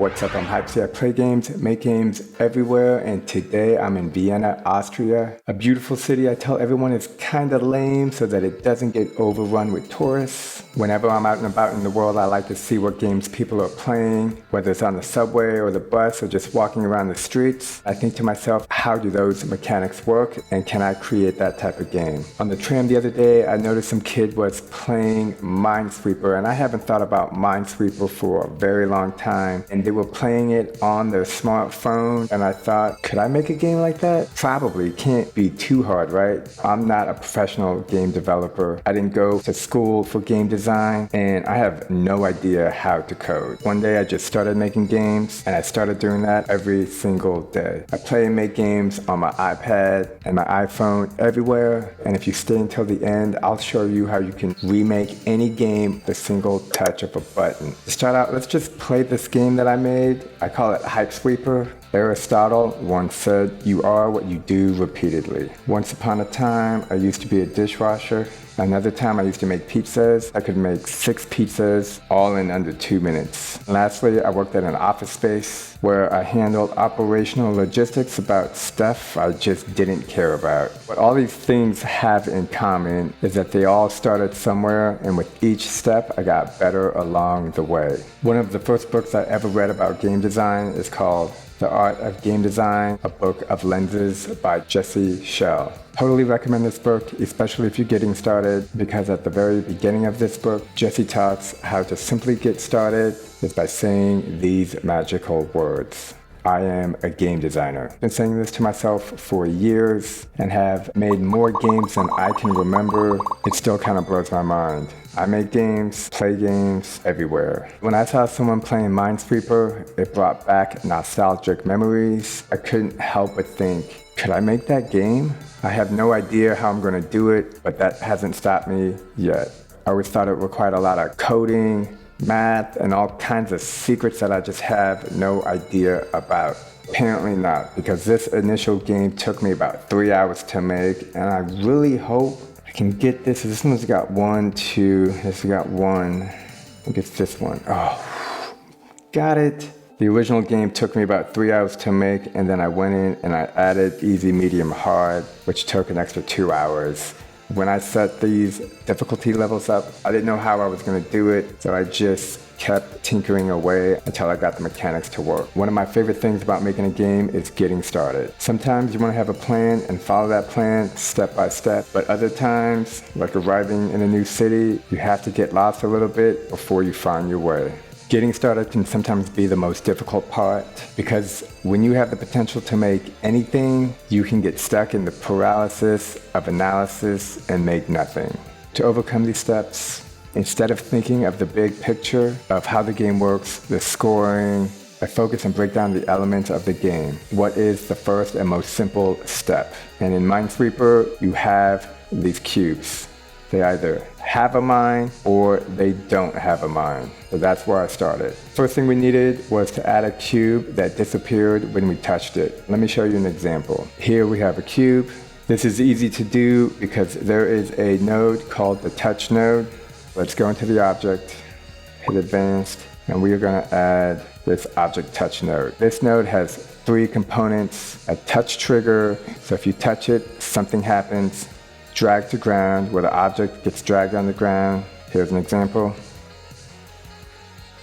What's up, I'm Hype. I play games, make games everywhere, and today I'm in Vienna, Austria. A beautiful city I tell everyone is kinda lame so that it doesn't get overrun with tourists. Whenever I'm out and about in the world, I like to see what games people are playing, whether it's on the subway or the bus or just walking around the streets. I think to myself, how do those mechanics work, and can I create that type of game? On the tram the other day, I noticed some kid was playing MineSwiper, and I haven't thought about MineSwiper for a very long time, and they were playing it on their smartphone, and I thought, could I make a game like that? Probably. Can't be too hard, right? I'm not a professional game developer. I didn't go to school for game design, and I have no idea how to code. One day I just started making games, and I started doing that every single day. I play and make games on my iPad and my iPhone everywhere, and if you stay until the end, I'll show you how you can remake any game with a single touch of a button. To start out, let's just play this game that I made. I call it Hypehype. Aristotle once said, "You are what you do repeatedly." Once upon a time, I used to be a dishwasher. Another time I used to make pizzas. I could make 6 pizzas all in under 2 minutes. Lastly, I worked at an office space where I handled operational logistics about stuff I just didn't care about. What all these things have in common is that they all started somewhere, and with each step I got better along the way. One of the first books I ever read about game design is called The Art of Game Design, a Book of Lenses by Jesse Schell. Totally recommend this book, especially if you're getting started, because at the very beginning of this book, Jesse talks how to simply get started is by saying these magical words. I am a game designer. I've been saying this to myself for years and have made more games than I can remember. It still kind of blows my mind. I make games, play games everywhere. When I saw someone playing MineSwiper, it brought back nostalgic memories. I couldn't help but think, could I make that game? I have no idea how I'm gonna do it, but that hasn't stopped me yet. I always thought it required a lot of coding, math, and all kinds of secrets that I just have no idea about. Apparently not, because this initial game took me about 3 hours to make, and I really hope I can get this. This one's got 1, 2, this has got 1. I think it's this one. Oh, got it. The original game took me about 3 hours to make, and then I went in and I added easy, medium, hard, which took an extra 2 hours. When I set these difficulty levels up, I didn't know how I was going to do it, so I just kept tinkering away until I got the mechanics to work. One of my favorite things about making a game is getting started. Sometimes you want to have a plan and follow that plan step by step, but other times, like arriving in a new city, you have to get lost a little bit before you find your way. Getting started can sometimes be the most difficult part, because when you have the potential to make anything, you can get stuck in the paralysis of analysis and make nothing. To overcome these steps, instead of thinking of the big picture of how the game works, the scoring, I focus and break down the elements of the game. What is the first and most simple step? And in MineSwiper, you have these cubes. They either have a mine or they don't have a mine. So that's where I started. First thing we needed was to add a cube that disappeared when we touched it. Let me show you an example. Here we have a cube. This is easy to do because there is a node called the touch node. Let's go into the object, hit advanced, and we are going to add this object touch node. This node has 3 components, a touch trigger, so if you touch it, something happens. Drag to ground, where the object gets dragged on the ground. Here's an example.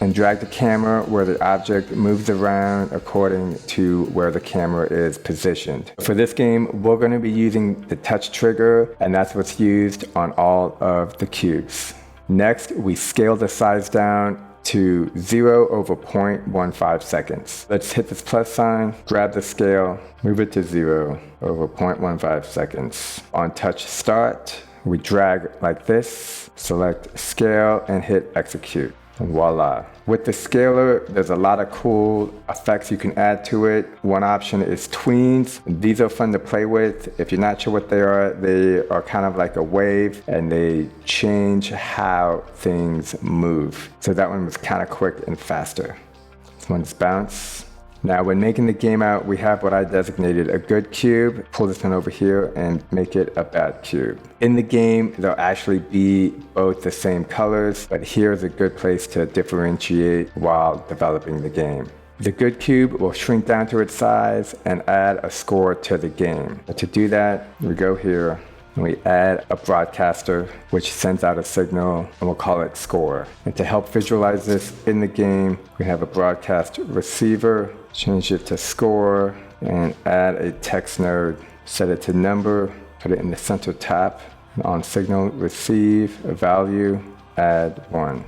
And drag the camera, where the object moves around according to where the camera is positioned. For this game, we're going to be using the touch trigger, and that's what's used on all of the cubes. Next, we scale the size down to 0/0.15 seconds. Let's hit this plus sign, grab the scale, move it to 0/0.15 seconds. On touch start, we drag like this, select scale, and hit execute. And voila. With the scaler, there's a lot of cool effects you can add to it. One option is tweens. These are fun to play with. If you're not sure what they are kind of like a wave, and they change how things move. So that one was kind of quick and faster. This one's bounce. Now, when making the game out, we have what I designated a good cube. Pull this one over here and make it a bad cube. In the game, they'll actually be both the same colors, but here's a good place to differentiate while developing the game. The good cube will shrink down to its size and add a score to the game. But to do that, we go here and we add a broadcaster, which sends out a signal, and we'll call it score. And to help visualize this in the game, we have a broadcast receiver, change it to score, and add a text node, set it to number, put it in the center tap, and on signal receive a value, add 1.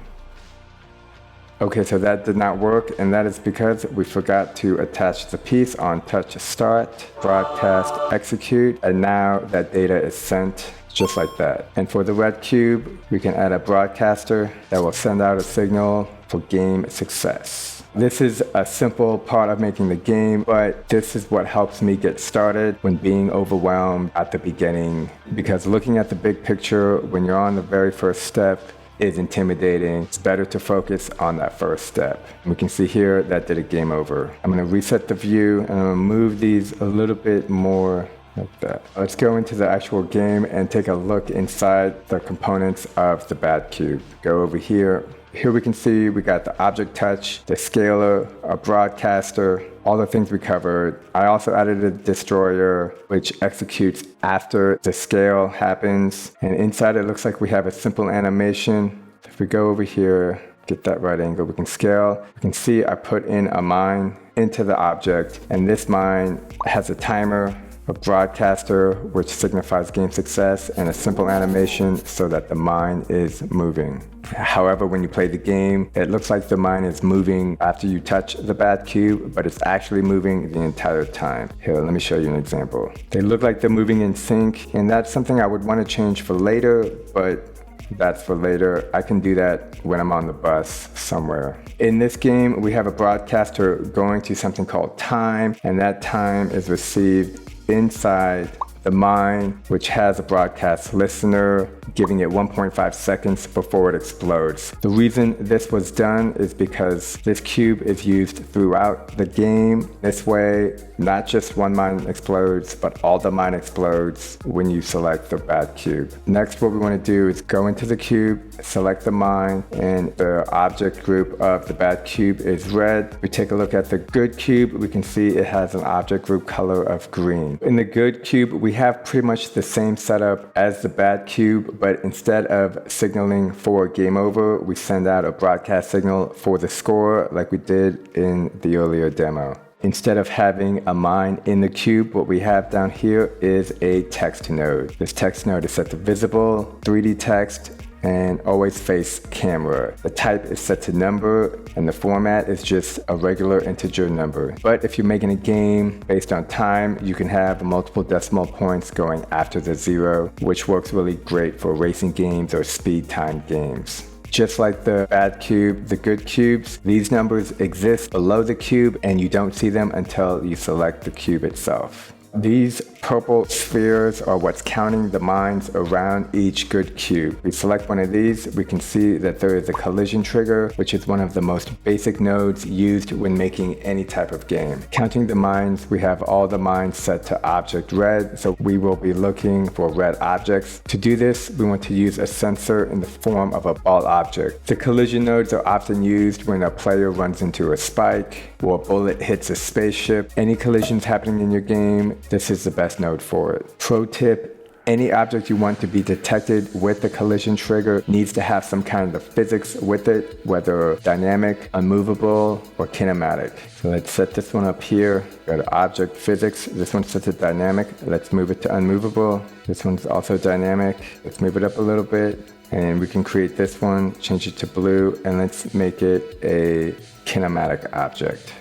Okay, so that did not work, and that is because we forgot to attach the piece on touch start, broadcast execute, and now that data is sent just like that. And for the red cube, we can add a broadcaster that will send out a signal for game success. This is a simple part of making the game, but this is what helps me get started when being overwhelmed at the beginning, because looking at the big picture when you're on the very first step is intimidating. It's better to focus on that first step. We can see here that did a game over. I'm going to reset the view and I'm going to move these a little bit more like that. Let's go into the actual game and take a look inside the components of the bad cube. Go over here. Here we can see we got the object touch, the scaler, a broadcaster, all the things we covered. I also added a destroyer, which executes after the scale happens. And inside it looks like we have a simple animation. If we go over here, get that right angle, we can scale. You can see I put in a mine into the object, and this mine has a timer, a broadcaster, which signifies game success, and a simple animation so that the mine is moving. However, when you play the game, it looks like the mine is moving after you touch the bad cube, but it's actually moving the entire time. Here, let me show you an example. They look like they're moving in sync, and that's something I would want to change for later, but that's for later. I can do that when I'm on the bus somewhere. In this game, we have a broadcaster going to something called time, and that time is received inside the mine, which has a broadcast listener, giving it 1.5 seconds before it explodes. The reason this was done is because this cube is used throughout the game. This way, not just one mine explodes, but all the mine explodes when you select the bad cube. Next, what we want to do is go into the cube, select the mine, and the object group of the bad cube is red. We take a look at the good cube, we can see it has an object group color of green. In the good cube, we have pretty much the same setup as the bad cube, but instead of signaling for game over, we send out a broadcast signal for the score like we did in the earlier demo. Instead of having a mine in the cube, what we have down here is a text node. This text node is set to visible, 3D text, and always face camera. The type is set to number, and the format is just a regular integer number. But if you're making a game based on time, you can have multiple decimal points going after the 0, which works really great for racing games or speed time games. Just like the bad cube, the good cubes, these numbers exist below the cube and you don't see them until you select the cube itself. These purple spheres are what's counting the mines around each good cube. We select one of these, we can see that there is a collision trigger, which is one of the most basic nodes used when making any type of game. Counting the mines, we have all the mines set to object red, so we will be looking for red objects. To do this, we want to use a sensor in the form of a ball object. The collision nodes are often used when a player runs into a spike or a bullet hits a spaceship. Any collisions happening in your game, this is the best node for it. Pro tip, any object you want to be detected with the collision trigger needs to have some kind of physics with it, whether dynamic, unmovable, or kinematic. So let's set this one up here. Go to object physics. This one's set to dynamic. Let's move it to unmovable. This one's also dynamic. Let's move it up a little bit. And we can create this one, change it to blue, and let's make it a kinematic object.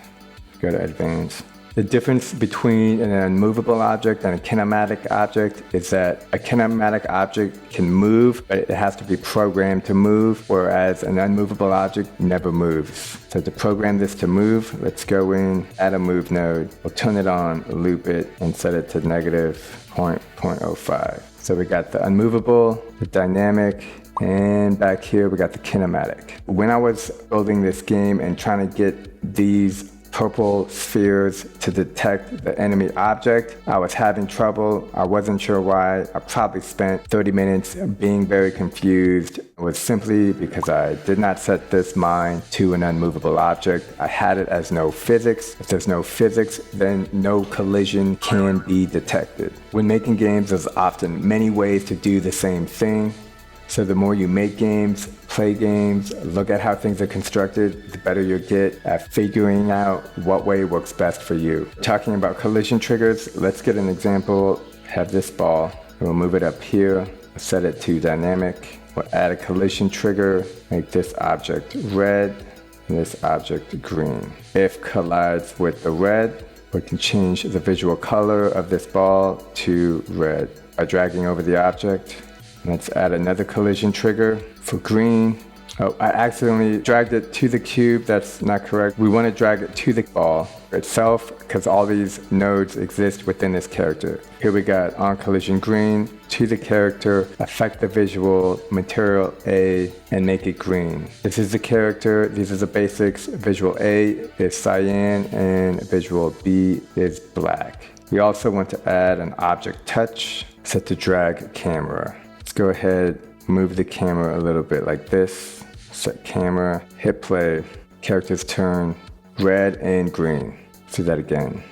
Go to advanced. The difference between an unmovable object and a kinematic object is that a kinematic object can move, but it has to be programmed to move, whereas an unmovable object never moves. So to program this to move, let's go in, add a move node, we'll turn it on, loop it, and set it to negative 0.05. So we got the unmovable, the dynamic, and back here we got the kinematic. When I was building this game and trying to get these purple spheres to detect the enemy object. I was having trouble. I wasn't sure why. I probably spent 30 minutes being very confused. It was simply because I did not set this mine to an unmovable object. I had it as no physics. If there's no physics, then no collision can be detected. When making games, there's often many ways to do the same thing. So the more you make games, play games, look at how things are constructed, the better you'll get at figuring out what way works best for you. Talking about collision triggers, let's get an example. Have this ball. We'll move it up here, set it to dynamic. We'll add a collision trigger, make this object red, and this object green. If collides with the red, we can change the visual color of this ball to red by dragging over the object. Let's add another collision trigger for green. Oh, I accidentally dragged it to the cube. That's not correct. We want to drag it to the ball itself because all these nodes exist within this character. Here we got on collision green to the character, affect the visual, material A, and make it green. This is the character. These are the basics. Visual A is cyan and visual B is black. We also want to add an object touch set to drag camera. Let's go ahead, move the camera a little bit like this. Set camera, hit play, characters turn red and green. Let's do that again.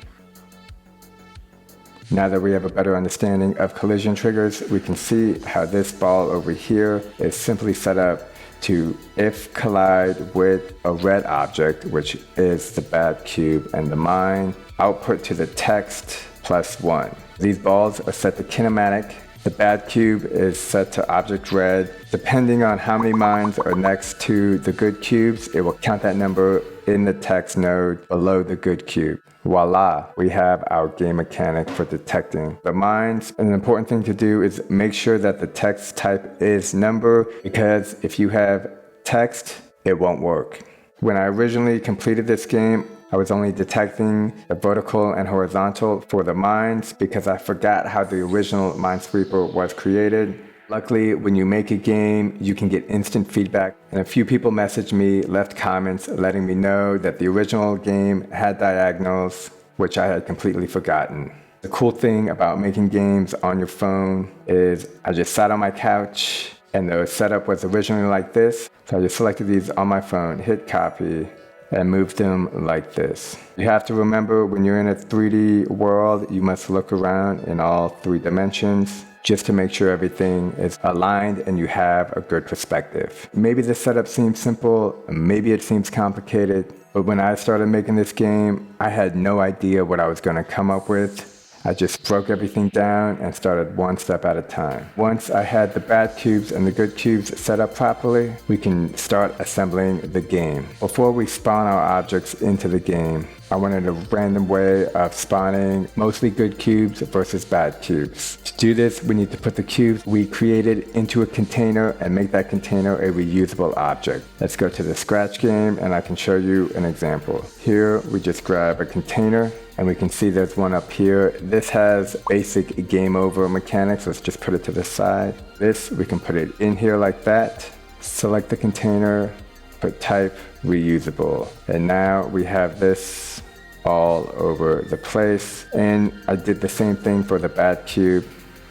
Now that we have a better understanding of collision triggers, we can see how this ball over here is simply set up to if collide with a red object, which is the bad cube and the mine, output to the text +1. These balls are set to kinematic. The bad cube is set to object red. Depending on how many mines are next to the good cubes, it will count that number in the text node below the good cube. Voila, we have our game mechanic for detecting the mines. An important thing to do is make sure that the text type is number, because if you have text, it won't work. When I originally completed this game, I was only detecting the vertical and horizontal for the mines because I forgot how the original MineSwiper was created. Luckily, when you make a game, you can get instant feedback. And a few people messaged me, left comments letting me know that the original game had diagonals, which I had completely forgotten. The cool thing about making games on your phone is I just sat on my couch and the setup was originally like this. So I just selected these on my phone, hit copy, and moved them like this. You have to remember when you're in a 3D world, you must look around in all 3 dimensions just to make sure everything is aligned and you have a good perspective. Maybe the setup seems simple, maybe it seems complicated, but when I started making this game, I had no idea what I was gonna come up with. I just broke everything down and started one step at a time. Once I had the bad cubes and the good cubes set up properly, we can start assembling the game. Before we spawn our objects into the game, I wanted a random way of spawning mostly good cubes versus bad cubes. To do this, we need to put the cubes we created into a container and make that container a reusable object. Let's go to the Scratch game and I can show you an example. Here, we just grab a container and we can see there's one up here. This has basic game over mechanics. Let's just put it to the side. This, we can put it in here like that. Select the container, put type reusable. And now we have this all over the place. And I did the same thing for the bad cube.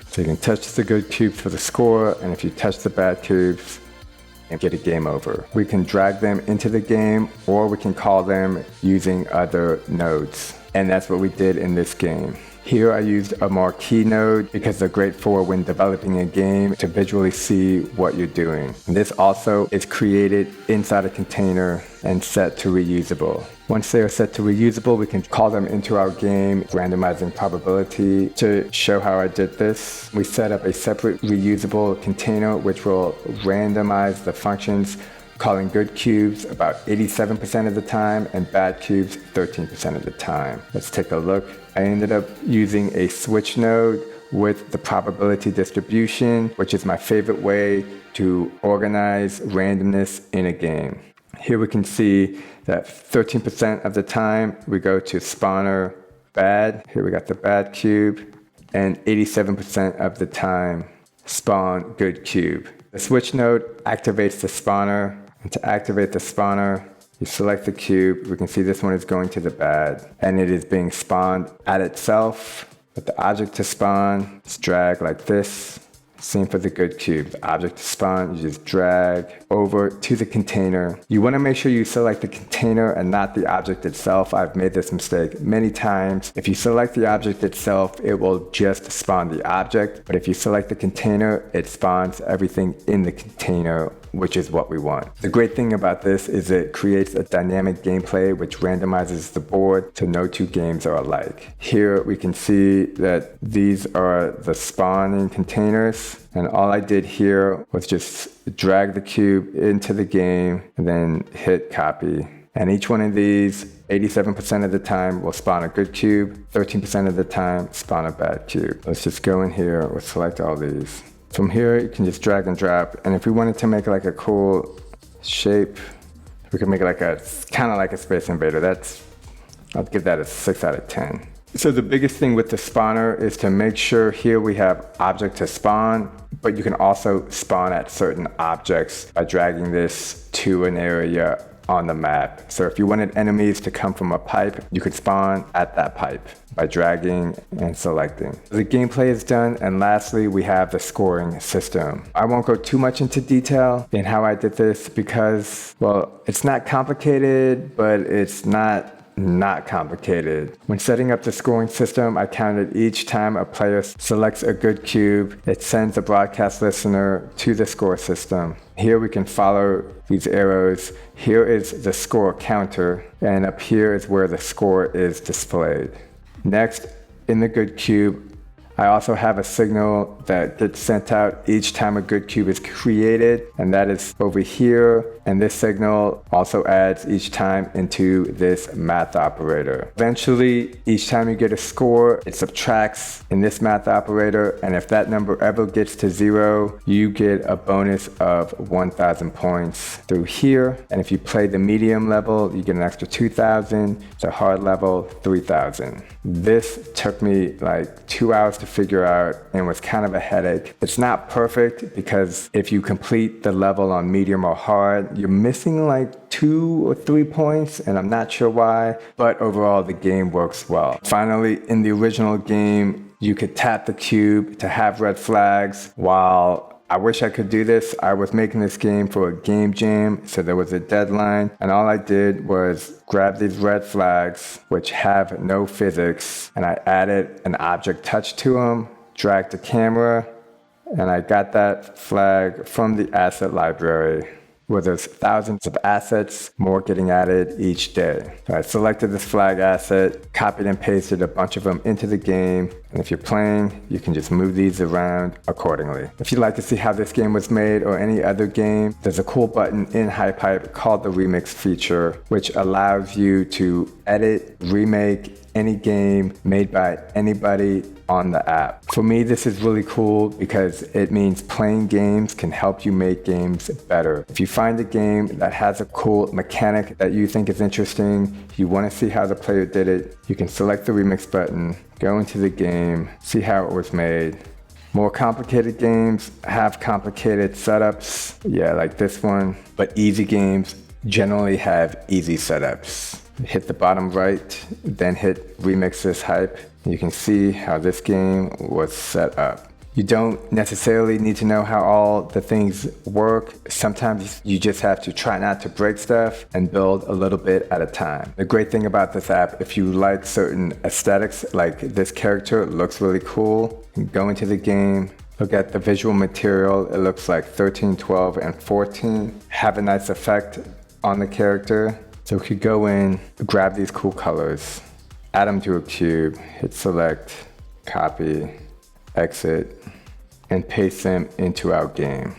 So you can touch the good cubes for the score. And if you touch the bad cubes, and get a game over. We can drag them into the game or we can call them using other nodes. And that's what we did in this game. Here I used a marquee node because they're great for when developing a game to visually see what you're doing. And this also is created inside a container and set to reusable. Once they are set to reusable, we can call them into our game, randomizing probability. To show how I did this, we set up a separate reusable container which will randomize the functions, calling good cubes about 87% of the time and bad cubes 13% of the time. Let's take a look. I ended up using a switch node with the probability distribution, which is my favorite way to organize randomness in a game. Here we can see that 13% of the time we go to spawner bad. Here we got the bad cube, and 87% of the time spawn good cube. The switch node activates the spawner. And to activate the spawner, You select the cube. We can see this one is going to the bad, and it is being spawned at itself. But the object to spawn is drag like this. Same for the good cube. The object to spawn, you just drag over to the container. You want to make sure you select the container and not the object itself. I've made this mistake many times. If you select the object itself, it will just spawn the object. But if you select the container, it spawns everything in the container, which is what we want. The great thing about this is it creates a dynamic gameplay which randomizes the board so no two games are alike. Here we can see that these are the spawning containers, and all I did here was just drag the cube into the game and then hit copy. And each one of these, 87% of the time will spawn a good cube, 13% of the time spawn a bad cube. Let's just go in here, we'll select all these. From here, you can just drag and drop. And if we wanted to make like a cool shape, we can make it like a, kind of like a Space Invader. I'll give that a 6 out of 10. So the biggest thing with the spawner is to make sure here we have object to spawn, but you can also spawn at certain objects by dragging this to an area on the map. So if you wanted enemies to come from a pipe, you could spawn at that pipe by dragging and selecting. The gameplay is done, and lastly, we have the scoring system. I won't go too much into detail in how I did this because, well, it's not complicated, but it's not complicated. When setting up the scoring system, I counted each time a player selects a good cube, it sends a broadcast listener to the score system. Here we can follow these arrows. Here is the score counter, and up here is where the score is displayed. Next, in the good cube, I also have a signal that gets sent out each time a good cube is created, and that is over here. And this signal also adds each time into this math operator. Eventually, each time you get a score, it subtracts in this math operator, and if that number ever gets to 0, you get a bonus of 1,000 points through here. And if you play the medium level, you get an extra 2,000, the hard level 3,000. This took me like 2 hours to figure out and was kind of a headache. It's not perfect because if you complete the level on medium or hard, you're missing like 2 or 3 points, and I'm not sure why, but overall the game works well. Finally, in the original game, you could tap the cube to have red flags. While I wish I could do this, I was making this game for a game jam, so there was a deadline, and all I did was grab these red flags, which have no physics, and I added an object touch to them, dragged the camera, and I got that flag from the asset library, where there's thousands of assets, more getting added each day. So I selected this flag asset, copied and pasted a bunch of them into the game, and if you're playing, you can just move these around accordingly. If you'd like to see how this game was made or any other game, there's a cool button in hypehype called the remix feature, which allows you to edit, remake any game made by anybody on the app. For me, this is really cool because it means playing games can help you make games better. If you find a game that has a cool mechanic that you think is interesting, you want to see how the player did it, you can select the remix button, go into the game, see how it was made. More complicated games have complicated setups, yeah, like this one, but easy games generally have easy setups. Hit the bottom right, then hit remix this hype. You can see how this game was set up. You don't necessarily need to know how all the things work. Sometimes you just have to try not to break stuff and build a little bit at a time. The great thing about this app, if you like certain aesthetics, like this character looks really cool, go into the game, look at the visual material. It looks like 13, 12, and 14 have a nice effect on the character. So we could go in, grab these cool colors, add them to a cube, hit select, copy, exit, and paste them into our game.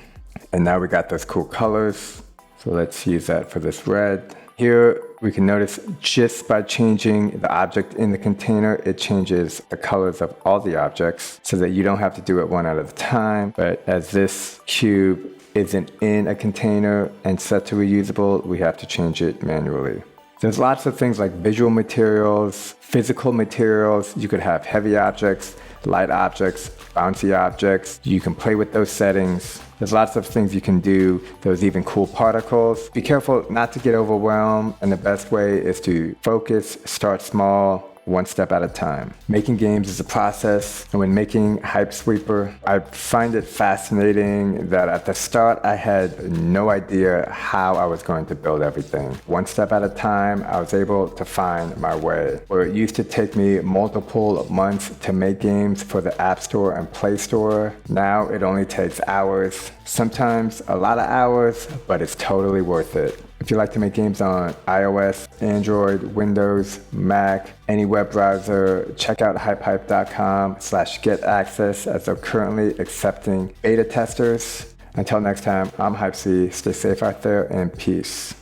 And now we got those cool colors. So let's use that for this red. Here we can notice just by changing the object in the container, it changes the colors of all the objects so that you don't have to do it one at a time. But as this cube isn't in a container and set to reusable, we have to change it manually. There's lots of things like visual materials, physical materials. You could have heavy objects, light objects, bouncy objects. You can play with those settings. There's lots of things you can do. There's even cool particles. Be careful not to get overwhelmed, and the best way is to focus, start small, one step at a time. Making games is a process, and when making HypeSwiper, I find it fascinating that at the start I had no idea how I was going to build everything. One step at a time, I was able to find my way. Where it used to take me multiple months to make games for the App Store and Play Store, now it only takes hours, sometimes a lot of hours, but it's totally worth it. If you like to make games on iOS, Android, Windows, Mac, any web browser, check out hypehype.com/get access as they're currently accepting beta testers. Until next time, I'm Hype C. Stay safe out there and peace.